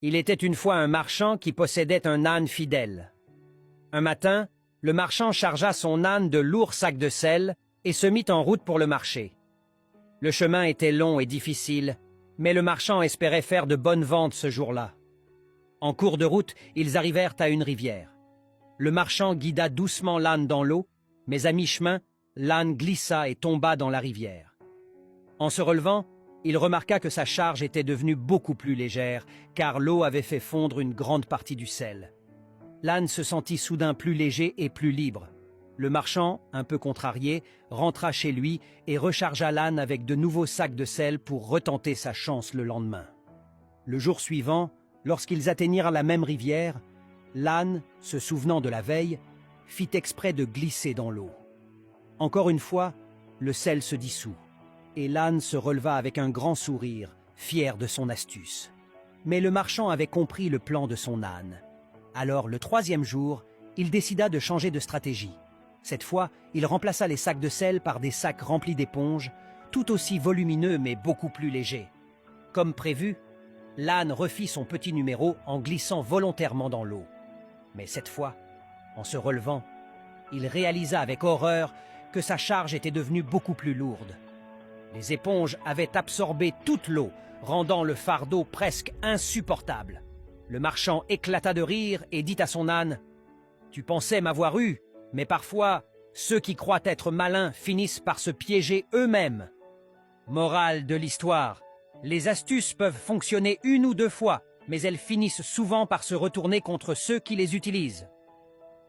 Il était une fois un marchand qui possédait un âne fidèle. Un matin, le marchand chargea son âne de lourds sacs de sel et se mit en route pour le marché. Le chemin était long et difficile, mais le marchand espérait faire de bonnes ventes ce jour-là. En cours de route, ils arrivèrent à une rivière. Le marchand guida doucement l'âne dans l'eau, mais à mi-chemin, l'âne glissa et tomba dans la rivière. En se relevant, il remarqua que sa charge était devenue beaucoup plus légère, car l'eau avait fait fondre une grande partie du sel. L'âne se sentit soudain plus léger et plus libre. Le marchand, un peu contrarié, rentra chez lui et rechargea l'âne avec de nouveaux sacs de sel pour retenter sa chance le lendemain. Le jour suivant, lorsqu'ils atteignirent la même rivière, l'âne, se souvenant de la veille, fit exprès de glisser dans l'eau. Encore une fois, le sel se dissout, et l'âne se releva avec un grand sourire, fier de son astuce. Mais le marchand avait compris le plan de son âne. Alors, le troisième jour, il décida de changer de stratégie. Cette fois, il remplaça les sacs de sel par des sacs remplis d'éponges, tout aussi volumineux mais beaucoup plus légers. Comme prévu, l'âne refit son petit numéro en glissant volontairement dans l'eau. Mais cette fois, en se relevant, il réalisa avec horreur que sa charge était devenue beaucoup plus lourde. Les éponges avaient absorbé toute l'eau, rendant le fardeau presque insupportable. Le marchand éclata de rire et dit à son âne « Tu pensais m'avoir eu, mais parfois, ceux qui croient être malins finissent par se piéger eux-mêmes. » Morale de l'histoire, les astuces peuvent fonctionner une ou deux fois, mais elles finissent souvent par se retourner contre ceux qui les utilisent.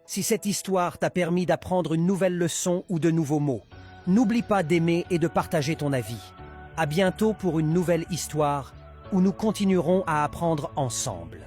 Si cette histoire t'a permis d'apprendre une nouvelle leçon ou de nouveaux mots, n'oublie pas d'aimer et de partager ton avis. À bientôt pour une nouvelle histoire où nous continuerons à apprendre ensemble.